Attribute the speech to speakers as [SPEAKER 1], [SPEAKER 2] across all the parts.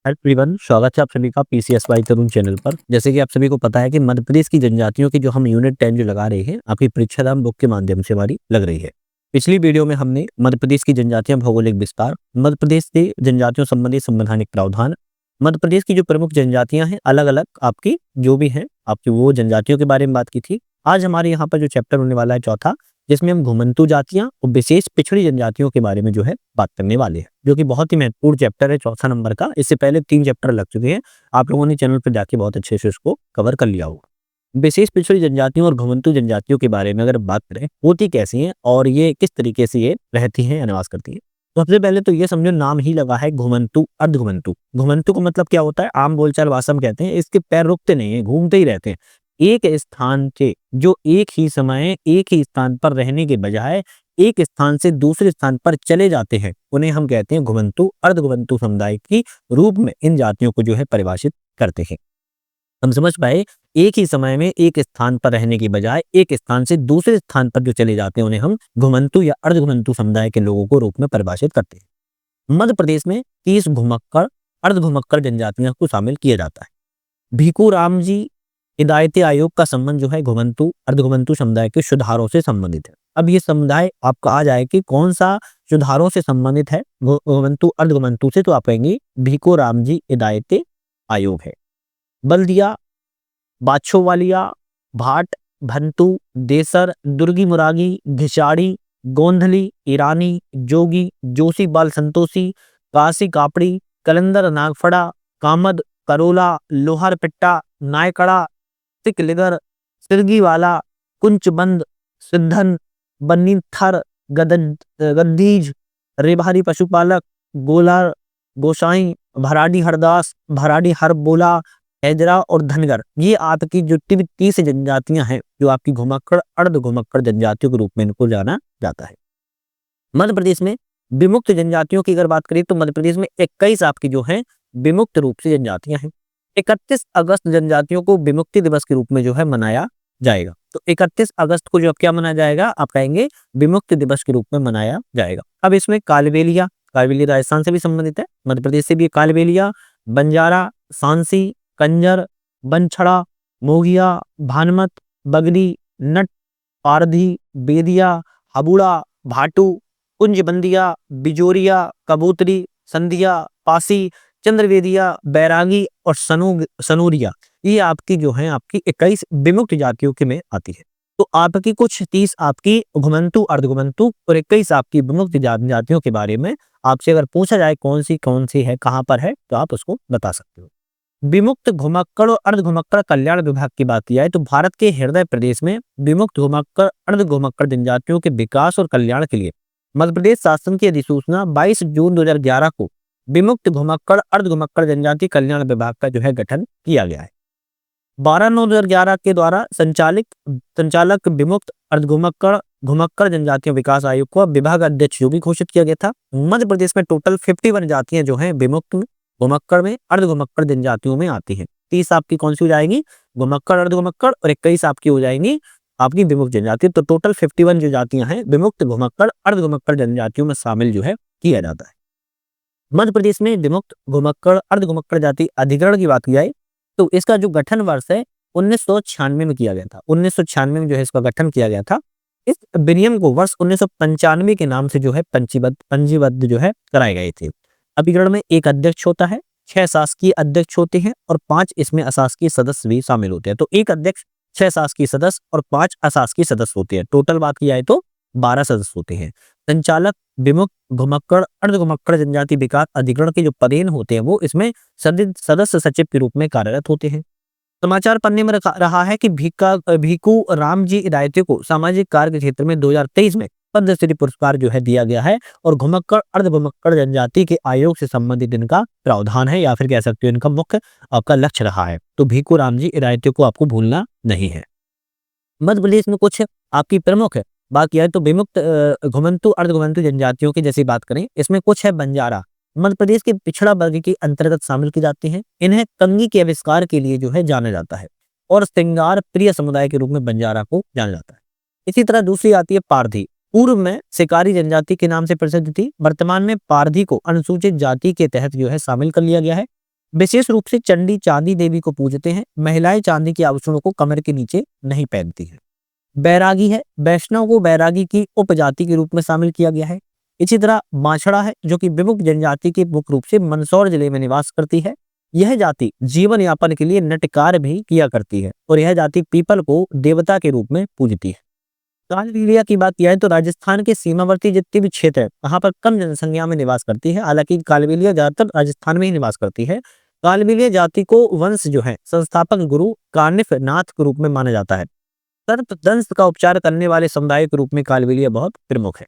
[SPEAKER 1] Everyone, स्वागत है आप सभी का पीसीएसवाई तरुण चैनल पर। जैसे कि आप सभी को पता है कि मध्य प्रदेश की जनजातियों की जो हम यूनिट 10 जो लगा रहे हैं, आपकी परीक्षाधाम बुक के माध्यम से हमारी लग रही है। पिछली वीडियो में हमने मध्य प्रदेश की जनजातियां भौगोलिक विस्तार, मध्य प्रदेश के जनजातियों संबंधी संवैधानिक प्रावधान, मध्य प्रदेश की जो प्रमुख जनजातियां हैं अलग अलग आपकी जो भी हैं आपकी वो जनजातियों के बारे में बात की थी। आज हमारे यहाँ पर जो चैप्टर होने वाला है चौथा, जिसमें हम घुमंतू जातियां और विशेष पिछड़ी जनजातियों के बारे में जो है बात करने वाले हैं, जो कि बहुत ही महत्वपूर्ण चैप्टर है चौथा नंबर का। इससे पहले 3 चैप्टर लग चुके हैं, आप लोगों ने चैनल पर जाके बहुत अच्छे से उसको कवर कर लिया होगा। विशेष पिछड़ी जनजातियों और घुमंतू जनजातियों के बारे में अगर बात करें, होती कैसी हैं और ये किस तरीके से ये रहती हैं या निवास करती हैं। तो सबसे पहले तो ये समझो, नाम ही लगा है घुमंतू, अर्ध घुमंतू। घुमंतू का मतलब क्या होता है, आम बोलचाल भाषा में कहते हैं इसके पैर रुकते नहीं है, घूमते ही रहते हैं। एक स्थान से जो एक ही समय एक ही स्थान पर रहने के बजाय एक स्थान से दूसरे स्थान पर चले जाते हैं, उन्हें हम कहते हैं घुमंतू। अर्ध घुमंतू समुदाय की रूप में इन जातियों को जो है परिभाषित करते हैं। हम समझ पाए, एक ही समय में एक स्थान पर रहने के बजाय एक स्थान से दूसरे स्थान पर जो चले जाते हैं, उन्हें हम घुमंतू या अर्ध घुमंतू समुदाय के लोगों को रूप में परिभाषित करते हैं। मध्य प्रदेश में 30 घुमक्कड़, अर्ध घुमक्कड़ जनजातियों को शामिल किया जाता है। भीखू राम जी हिदायती आयोग का संबंध जो है घुमंतू अर्ध घुमंतू समुदाय के सुधारों से संबंधित है। अब ये समुदाय आपका आ जाए कि कौन सा सुधारों से संबंधित है घुमंतू अर्ध घुमंतू से, तो आप कहेंगे भीखू राम जी हिदायती आयोग है। बल्दिया, बाछोवालिया, भाट, भंतू, देसर, दुर्गी मुरागी, घिसाड़ी, गोंधली, ईरानी, जोगी, जोशी बाल संतोषी, काशी कापड़ी, कलंदर नागफड़ा, कामद, करोला, लोहार पिट्टा, नायकड़ा, तिकलिगर, सिरगीवाला, कुंचबंद, सिद्धन, बन्नीथर, गद्दीज, रेबारी पशुपालक, गोलार, गोसाई, भराडी हरदास, भराडी हरबोला, हैदरा और धनगर, ये आपकी जो 30 जनजातियां हैं, जो आपकी घुमक्कड़ अर्ध घुमक्कड़ जनजातियों के रूप में इनको जाना जाता है। मध्य प्रदेश में विमुक्त जनजातियों की अगर बात करें तो मध्य प्रदेश में 21 आपकी जो है विमुक्त रूप से जनजातियां हैं। 31 अगस्त जनजातियों को विमुक्ति दिवस के रूप में जो है मनाया जाएगा। तो 31 अगस्त को जो क्या मनाया जाएगा, आप कहेंगे विमुक्ति दिवस के रूप में मनाया जाएगा। अब इसमें कालबेलिया, कालबेलिया राजस्थान से भी संबंधित है, मध्य प्रदेश से भी कालबेलिया, बंजारा, सांसी, कंजर, बनछड़ा, मोगिया, भानमत, बगली, नट, पारधी, बेदिया, हबुड़ा, भाटू, कुंजबंदिया, बिजोरिया, कबूतरी, संधिया, पासी, चंद्रवेदिया, बैरागी और सनूरिया, ये आपकी जो है आपकी 21 विमुक्त जातियों के में आती है। तो आपकी कुछ 30 आपकी घुमंतू अर्ध घुमंतू और 21 आपकी विमुक्त जातियों के बारे में आपसे अगर पूछा जाए कौन सी है, कहाँ पर है, तो आप उसको बता सकते हो। विमुक्त घुमक्कड़ और अर्ध घुमक्कड़ कल्याण विभाग की बात की जाए तो भारत के हृदय प्रदेश में विमुक्त घुमक्कड़ अर्ध घुमक्कड़ जनजातियों के विकास और कल्याण के लिए मध्य प्रदेश शासन की अधिसूचना 22 जून 2011 को विमुक्त घुमक्कड़ अर्ध घुमक्कड़ जनजाति कल्याण विभाग का जो है गठन किया गया है। 12/9/2011 के द्वारा संचालक विमुक्त अर्ध घुमक्कड़ जनजातियों विकास आयोग को विभाग अध्यक्ष जो भी घोषित किया गया था। मध्य प्रदेश में टोटल 51 जातियां जो है विमुक्त घुमक्कड़ में अर्ध घुमक्कड़ जनजातियों में आती है। 30 आपकी कौन सी हो जाएगी, घुमक्कड़ अर्ध घुमक्कड़, और 21 आपकी हो जाएंगी आपकी विमुक्त जनजाति। तो टोटल 51 जो जातियां हैं विमुक्त घुमक्कड़ अर्ध घुमक्कड़ जनजातियों में शामिल जो है किया जाता है। मध्य प्रदेश में विमुक्त घुमक्कड़ अर्ध घुमक्कड़ जाति अधिकरण की बात की जाए तो इसका जो गठन वर्ष है 1996 में किया गया था। 1996 में जो है इसका गठन किया गया था। इस विनियम को वर्ष 1995 के नाम से जो है पंजीबद्ध जो है कराए गए थे। अधिकरण में एक अध्यक्ष होता है, 6 शासकीय अध्यक्ष होते हैं और 5 इसमें अशासकीय सदस्य भी शामिल होते हैं। तो एक अध्यक्ष, 6 शासकीय सदस्य और 5 अशासकीय सदस्य होते हैं। टोटल बात की जाए तो 12 सदस्य होते हैं। संचालक विमुक्त घुमक्कड़ अर्ध घुमक्कड़ जनजाति विकास अधिकरण के जो पदेन होते हैं वो इसमें सदस्य सचिव के रूप में कार्यरत होते हैं। समाचार पन्ने में रहा है कि भीखू राम जी हिदायती को सामाजिक कार्य के क्षेत्र में 2023 में पद्मश्री पुरस्कार जो है दिया गया है और घुमक्कड़ अर्ध घुमक्कड़ जनजाति के आयोग से संबंधित इनका प्रावधान है, या फिर कह सकते हो इनका मुख्य आपका लक्ष्य रहा है। तो भीखू राम जी हिदायती को आपको भूलना नहीं है। मध्य प्रदेश में कुछ आपकी प्रमुख बात किया है तो विमुक्त घुमंतू अर्ध घुमंतू जनजातियों की जैसी बात करें, इसमें कुछ है बंजारा, मध्य प्रदेश के पिछड़ा वर्ग के अंतर्गत शामिल की जाती हैं। इन्हें कंघी के आविष्कार के लिए जो है जाना जाता है और श्रृंगार प्रिय समुदाय के रूप में बंजारा को जाना जाता है। इसी तरह दूसरी आती है पारधी। पूर्व में शिकारी जनजाति के नाम से प्रसिद्ध थी, वर्तमान में पारधी को अनुसूचित जाति के तहत जो है शामिल कर लिया गया है। विशेष रूप से चंडी चांदी देवी को पूजते हैं। महिलाएं चांदी के आभूषणों को कमर के नीचे नहीं पहनती हैं। बैरागी है, वैष्णव को बैरागी की उपजाति के रूप में शामिल किया गया है। इसी तरह बांछड़ा है, जो कि विमुक्त जनजाति के मुख्य रूप से मंदसौर जिले में निवास करती है। यह जाति जीवन यापन के लिए नटकार भी किया करती है और यह जाति पीपल को देवता के रूप में पूजती है। कालबेलिया की बात किया है तो राजस्थान के सीमावर्ती जितने भी क्षेत्र है वहां पर कम जनसंख्या में निवास करती है। हालांकि कालबेलिया ज्यादातर राजस्थान में ही निवास करती है। कालबेलिया जाति को वंश जो है संस्थापक गुरु कानिफ नाथ के रूप में माना जाता है। सर्पदंश का उपचार करने वाले समुदाय के रूप में कालबेलिया बहुत प्रमुख है।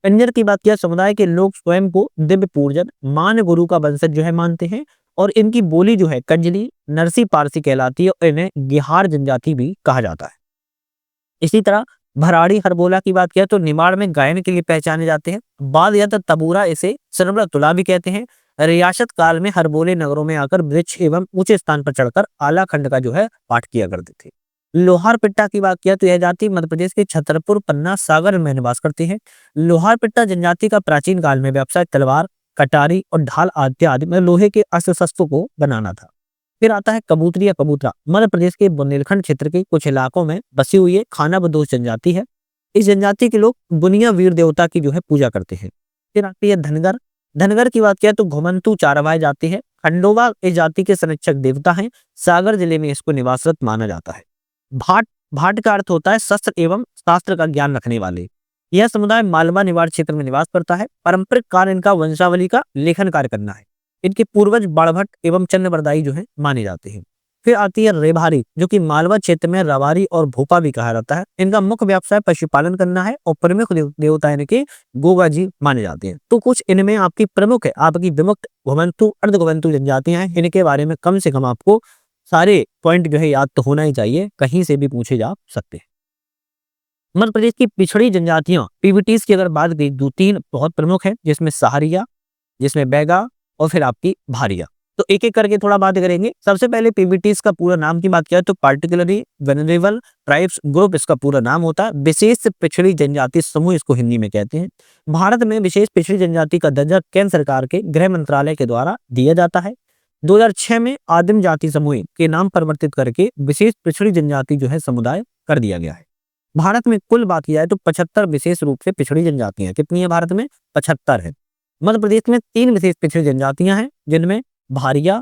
[SPEAKER 1] कंजर की बात किया, समुदाय के लोग स्वयं को दिव्य पूजन मान गुरु का वंशज जो है मानते हैं और इनकी बोली जो है कंजली नरसी पारसी कहलाती है और इन्हें गिहार जनजाति भी कहा जाता है। इसी तरह भराड़ी हरबोला की बात किया तो निमाड़ में गायन के लिए पहचाने जाते हैं। बाद या तो तबूरा इसे सरबरा तुला भी कहते हैं। रियासत काल में हरबोले नगरों में आकर वृक्ष एवं ऊंचे स्थान पर चढ़कर आला खंड का जो है पाठ किया करते थे। लोहार पिट्टा की बात किया तो यह जाति मध्य प्रदेश के छतरपुर पन्ना सागर में निवास करती है। लोहार पिट्टा जनजाति का प्राचीन काल में व्यवसाय तलवार कटारी और ढाल आदि में लोहे के अस्त्र शस्त्रों को बनाना था। फिर आता है कबूतरी या कबूतरा। मध्य प्रदेश के बुंदेलखंड क्षेत्र के कुछ इलाकों में बसी हुई एक खाना बदोश जनजाति है। इस जनजाति के लोग बुनिया वीर देवता की जो है पूजा करते हैं। फिर आती है धनगर। धनगर की बात किया तो घुमंतु चारवाए जाती है। खंडोबा इस जाति के संरक्षक देवता हैं। सागर जिले में इसको निवासरत माना जाता है। भाट, भाट का अर्थ होता है शस्त्र एवं शास्त्र का ज्ञान रखने वाले। यह समुदाय मालवा निवाड़ क्षेत्र में निवास करता है। पारंपरिक कार्य इनका वंशावली का लेखन कार्य करना है। इनके पूर्वज बाड़भट्ट एवं चंद्रबरदाई जो है माने जाते हैं। फिर आती है रेभारी, जो कि मालवा क्षेत्र में रवारी और भोपा भी कहा जाता है। इनका मुख्य व्यवसाय पशुपालन करना है और प्रमुख देवता इनके गोगा जी माने जाते हैं। तो कुछ इनमें आपकी प्रमुख है आपकी विमुक्त घुमंतु अर्ध घुमंतु जनजातियां हैं। इनके बारे में कम से कम आपको सारे पॉइंट जो है याद तो होना ही चाहिए, कहीं से भी पूछे जा सकते हैं। मध्य प्रदेश की पिछड़ी जनजातियां पीवीटीज की अगर बात की दो तीन बहुत प्रमुख है, जिसमें सहारिया, जिसमें बैगा और फिर आपकी भारिया। तो एक एक करके थोड़ा बात करेंगे। सबसे पहले पीवीटीज का पूरा नाम की बात किया तो पार्टिकुलरली वेनरेबल ट्राइब्स ग्रुप इसका पूरा नाम होता है। विशेष पिछड़ी जनजाति समूह इसको हिंदी में कहते हैं। भारत में विशेष पिछड़ी जनजाति का दर्जा केंद्र सरकार के गृह मंत्रालय के द्वारा दिया जाता है। 2006 में आदिम जाति समूह के नाम परिवर्तित करके विशेष पिछड़ी जनजाति जो है समुदाय कर दिया गया है। भारत में कुल बात की जाए तो 75 विशेष रूप से पिछड़ी जनजातियां कितनी है भारत में? 75 है। मध्य प्रदेश में 3 विशेष पिछड़ी जनजातियां हैं, जिनमें भारिया,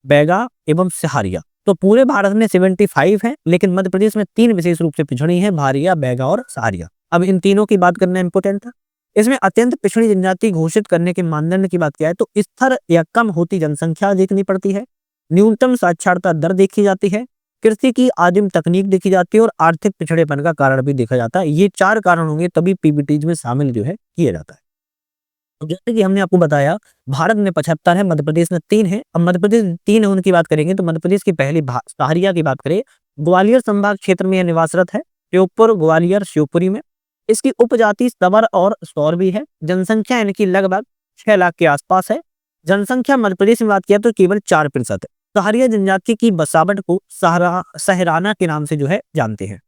[SPEAKER 1] बैगा एवं सहारिया। तो पूरे भारत में 75 है, लेकिन मध्य प्रदेश में 3 विशेष रूप से पिछड़ी है, भारिया, बैगा और सहारिया। अब इन तीनों की बात करना इंपोर्टेंट था। इसमें अत्यंत पिछड़ी जनजाति घोषित करने के मानदंड की बात किया है तो स्थिर या कम होती जनसंख्या देखनी पड़ती है, न्यूनतम साक्षरता दर देखी जाती है, कृषि की आदिम तकनीक देखी जाती है और आर्थिक पिछड़ेपन का कारण भी देखा जाता है। ये 4 कारण होंगे तभी पीबीटीज में शामिल जो है किया जाता है। जैसे कि हमने आपको बताया भारत में 75 है, मध्य प्रदेश में 3 है। अब मध्य प्रदेश 3 है उनकी बात करेंगे तो मध्य प्रदेश की पहली सहारिया की बात करें, ग्वालियर संभाग क्षेत्र में यह निवासरत है। श्योपुर, ग्वालियर, शिवपुरी में। इसकी उपजाति सवर और सौर भी है। जनसंख्या इनकी लगभग 6 लाख के आसपास है। जनसंख्या मध्य प्रदेश में बात किया तो केवल 4% है। सहारिया जनजाति की बसावट को सहराना के नाम से जो है जानते हैं।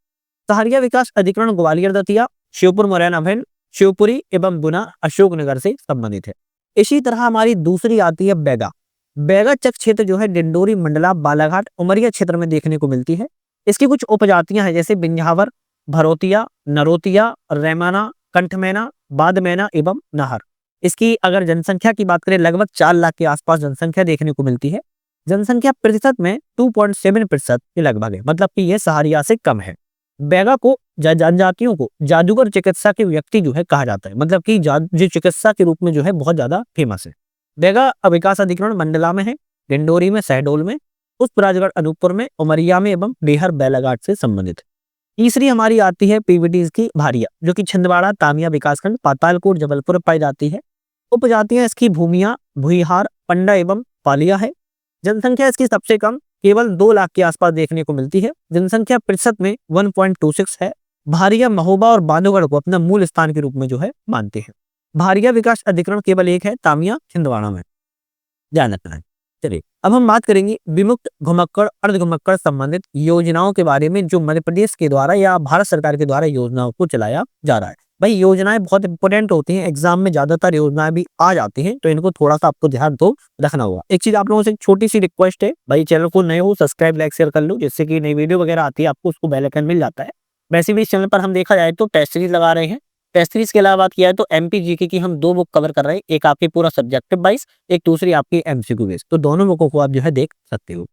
[SPEAKER 1] सहारिया विकास अधिकरण ग्वालियर, दतिया, शिवपुर, मुरैना, भिंड, शिवपुरी एवं गुना, अशोकनगर से संबंधित है। इसी तरह हमारी दूसरी आती है बैगा। बैगा चक क्षेत्र जो है डिंडोरी, मंडला, बालाघाट, उमरिया क्षेत्र में देखने को मिलती है। इसकी कुछ उपजातियां हैं जैसे बिंझावर, भरोतिया, नरोतिया, रैमाना, कंठमैना, बादमैना एवं नाहर। इसकी अगर जनसंख्या की बात करें लगभग 4 लाख के आसपास जनसंख्या देखने को मिलती है। जनसंख्या प्रतिशत में 2.7% के लगभग है, मतलब कि यह सहारिया से कम है। बैगा को जनजातियों को जादूगर चिकित्सा के व्यक्ति जो है कहा जाता है, मतलब कि जो चिकित्सा के रूप में जो है बहुत ज्यादा फेमस है। बैगा विकास अधिकरण मंडला में है, डिंडोरी में, शहडोल में, पुष्पराजगढ़, अनूपपुर में, उमरिया में एवं बेहर, बैलाघाट से संबंधित है। तीसरी हमारी आती है पीवीटीज की भारिया, जो कि छिंदवाड़ा, तामिया विकासखंड, पातालकोट, जबलपुर पाई जाती है। उपजातियां इसकी भूमिया, भुईहार, पंडा एवं पालिया है। जनसंख्या इसकी सबसे कम केवल 2 लाख के आसपास देखने को मिलती है। जनसंख्या प्रतिशत में 1.26 है। भारिया महोबा और बांधवगढ़ को अपना मूल स्थान के रूप में जो है मानते हैं। भारिया विकास अधिकरण केवल एक है, तामिया, छिंदवाड़ा में, ध्यान रखना है। चलिए अब हम बात करेंगे विमुक्त घुमक्कड़ अर्ध घुमक्कड़ संबंधित योजनाओं के बारे में, जो मध्य प्रदेश के द्वारा या भारत सरकार के द्वारा योजनाओं को चलाया जा रहा है। भाई योजनाएं बहुत इंपॉर्टेंट होती हैं, एग्जाम में ज्यादातर योजनाएं भी आ जाती हैं, तो इनको थोड़ा सा आपको ध्यान तो रखना होगा। एक चीज आप लोगों से एक छोटी सी रिक्वेस्ट है, भाई चैनल को नए हो सब्सक्राइब लाइक शेयर कर लो, जिससे कि नई वीडियो वगैरह आती है आपको उसको बेल आइकन मिल जाता है। वैसे भी इस चैनल पर हम देखा जाए तो टेस्ट सीरीज लगा रहे हैं। टेस्ट सीरीज के अलावा बात किया है तो एमपी जीके की हम 2 बुक कवर कर रहे हैं, एक आपकी पूरा सब्जेक्टिव वाइज, एक दूसरी आपकी एमसीक्यू बेस्ड, तो दोनों बुकों को आप जो है देख सकते हो।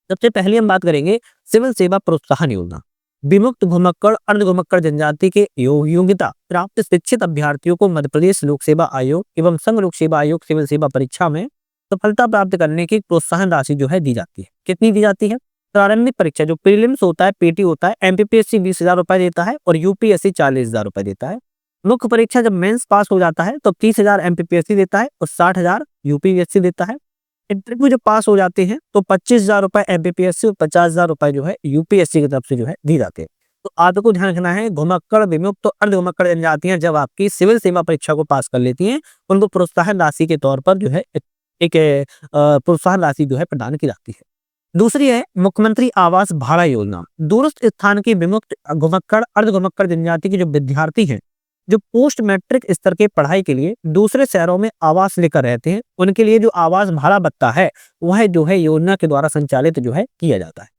[SPEAKER 1] सबसे पहले हम बात करेंगे सिविल सेवा प्रोत्साहन योजना। विमुक्त घुमक्कड़ अर्ध घुमक्कड़ जनजाति के योग्यता प्राप्त शिक्षित अभ्यर्थियों को मध्य प्रदेश लोक सेवा आयोग एवं संघ लोक सेवा आयोग सिविल सेवा परीक्षा में सफलता प्राप्त करने की प्रोत्साहन राशि जो है दी जाती है। कितनी दी जाती है? प्रारंभिक परीक्षा जो प्रीलिम्स होता है, पीटी होता है, एमपीपीएससी 20,000 रुपए देता है और यूपीएससी 40,000 रुपए देता है। मुख्य परीक्षा जब मेंस पास हो जाता है तो 30,000 एमपीपीएससी देता है और 60,000 यूपीएससी देता है। इंटरव्यू जब पास हो जाते हैं तो 25,000 रुपए एमपीपीएससी और 50,000 रुपए जो है यूपीएससी की तरफ से जो है दी जाते हैं। तो आपको ध्यान रखना है, घुमक्कड़ विमुक्त तो अर्ध घुमक्कड़ जनजातियां जब आपकी सिविल सेवा परीक्षा को पास कर लेती हैं, उनको प्रोत्साहन राशि के तौर पर जो है एक प्रोत्साहन राशि जो है प्रदान की जाती है। दूसरी है मुख्यमंत्री आवास भाड़ा योजना। दूरस्थ स्थान की विमुक्त घुमक्कड़ अर्ध घुमक्कड़ जनजाति के जो विद्यार्थी हैं, जो पोस्ट मैट्रिक स्तर के पढ़ाई के लिए दूसरे शहरों में आवास लेकर रहते हैं, उनके लिए जो आवास भाड़ा भत्ता है वह जो है योजना के द्वारा संचालित जो है किया जाता है।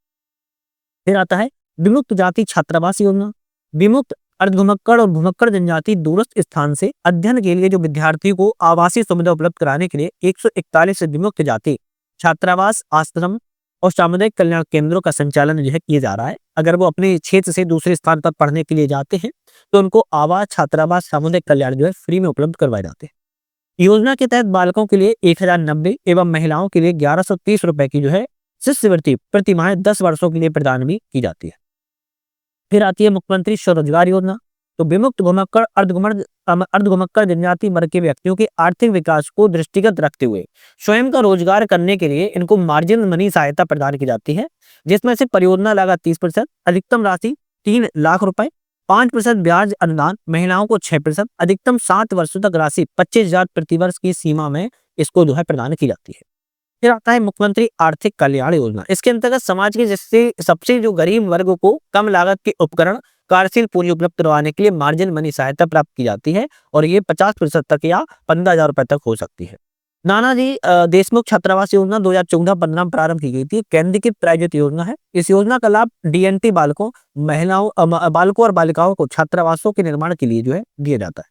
[SPEAKER 1] फिर आता है विमुक्त जाति छात्रावास योजना। विमुक्त अर्ध घुमक्कड़ और घुमक्कड़ जनजाति दूरस्थ स्थान से अध्ययन के लिए जो विद्यार्थियों को आवासीय सुविधा उपलब्ध कराने के लिए 141 विमुक्त जाति छात्रावास आश्रम और सामुदायिक कल्याण केंद्रों का संचालन जो है किया जा रहा है। अगर वो अपने क्षेत्र से दूसरे स्थान पर पढ़ने के लिए जाते हैं तो उनको आवास छात्रावास सामुदायिक कल्याण जो है फ्री में उपलब्ध करवाए जाते हैं। योजना के तहत बालकों के लिए 1090 एवं महिलाओं के लिए 1130 रुपए की जो है शिष्यवृत्ति प्रति माह 10 वर्षों के लिए प्रदान भी की जाती है। फिर आती है मुख्यमंत्री स्वरोजगार योजना। तो विमुक्त घुमक्कड़ अर्ध घुमक्कड़ जनजाति वर्ग के व्यक्तियों के आर्थिक विकास को दृष्टिगत रखते हुए स्वयं का रोजगार करने के लिए इनको मार्जिन मनी सहायता प्रदान की जाती है, जिसमें से परियोजना लागत 30%, अधिकतम राशि 3 लाख रुपए, 5% ब्याज अनुदान, महिलाओं को 6%, अधिकतम 7 वर्षों तक राशि 25,000 प्रतिवर्ष की सीमा में इसको जो है प्रदान की जाती है। फिर आता है मुख्यमंत्री आर्थिक कल्याण योजना। इसके अंतर्गत समाज के जैसे सबसे जो गरीब वर्ग को कम लागत के उपकरण कार्यशील पूंजी उपलब्ध करवाने के लिए मार्जिन मनी सहायता प्राप्त की जाती है और ये 50% तक या 15,000 रुपए तक हो सकती है। नानाजी देशमुख छात्रावास योजना 2014-15 में प्रारंभ की गई थी। केंद्रीकृत प्रायोजित योजना है। इस योजना का लाभ डीएनटी बालकों और बालिकाओं को छात्रावासों के निर्माण के लिए जो है दिया जाता है।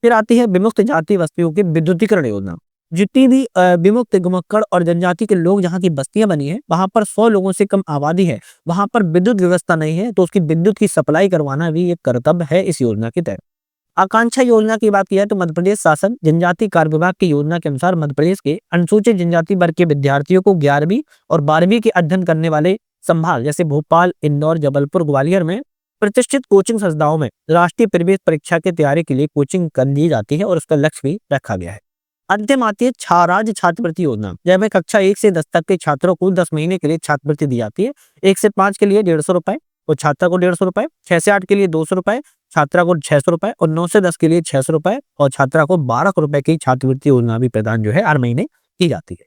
[SPEAKER 1] फिर आती है विमुक्त जाति बस्तियों की विद्युतीकरण योजना। जितनी भी विमुक्त घुमक्कड़ और जनजाति के लोग जहाँ की बस्तियां बनी है, वहां पर 100 लोगों से कम आबादी है, वहां पर विद्युत व्यवस्था नहीं है, तो उसकी विद्युत की सप्लाई करवाना भी एक कर्तव्य है इस योजना के तहत। आकांक्षा योजना की बात की जाए तो मध्य प्रदेश शासन जनजाति कार्य विभाग की योजना के अनुसार मध्य प्रदेश के अनुसूचित जनजाति वर्ग के विद्यार्थियों को 11वीं और 12वीं के अध्ययन करने वाले संभाग जैसे भोपाल, इंदौर, जबलपुर, ग्वालियर में प्रतिष्ठित कोचिंग संस्थाओं में राष्ट्रीय प्रवेश परीक्षा की तैयारी के लिए कोचिंग कर दी जाती है और उसका लक्ष्य भी रखा गया है। अंतिम आती है राज्य छात्रवृत्ति योजना, जब कक्षा 1 से 10 तक के छात्रों को 10 महीने के लिए छात्रवृत्ति दी जाती है। 1 से 5 के लिए 150 रुपए और छात्रा को 150 रुपए, 6 से 8 के लिए 200 रुपए, छात्रा को 600 रुपए और 9 से 10 के लिए 600 रुपए और छात्रा को 12 रुपए की छात्रवृत्ति योजना भी प्रदान जो है हर महीने की जाती है।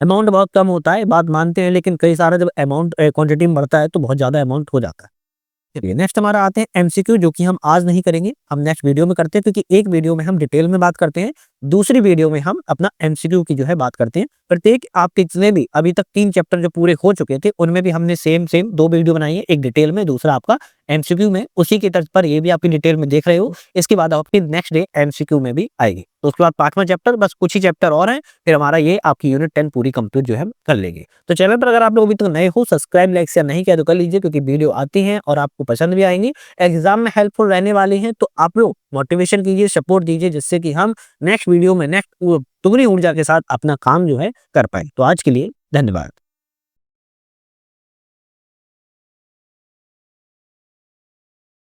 [SPEAKER 1] अमाउंट बहुत कम होता है, बात मानते हैं, लेकिन कई सारा जब अमाउंट क्वांटिटी में बढ़ता है तो बहुत ज्यादा अमाउंट हो जाता है। चलिए नेक्स्ट हमारा आते हैं एमसीक्यू, जो कि हम आज नहीं करेंगे, हम नेक्स्ट वीडियो में करते हैं, क्योंकि एक वीडियो में हम डिटेल में बात करते हैं, दूसरी वीडियो में हम अपना एमसीक्यू की जो है बात करते हैं। प्रत्येक आपके जितने भी अभी तक 3 चैप्टर जो पूरे हो चुके थे उनमें भी हमने सेम 2 वीडियो बनाई है, एक डिटेल में, दूसरा आपका एमसीक्यू में। उसी के तर्ज पर ये भी आपकी डिटेल में देख रहे हो। इसके बाद आपकी नेक्स्ट डे एमसीक्यू में भी आएगी। तो उसके बाद 5वां चैप्टर, बस कुछ ही चैप्टर और हैं, फिर हमारा ये आपकी यूनिट 10 पूरी कंप्लीट जो है कर लेंगे। तो चैनल पर अगर आप लोग अभी तक नए हो, सब्सक्राइब लाइक शेयर नहीं किया तो कर लीजिए, क्योंकि वीडियो आती हैं और आपको पसंद भी आएंगी, एग्जाम में हेल्पफुल रहने वाली हैं। तो आप लोग मोटिवेशन कीजिए, सपोर्ट दीजिए, जिससे कि हम नेक्स्ट वीडियो में नेक्स्ट दुगनी ऊर्जा के साथ अपना काम जो है कर पाए। तो आज के लिए धन्यवाद।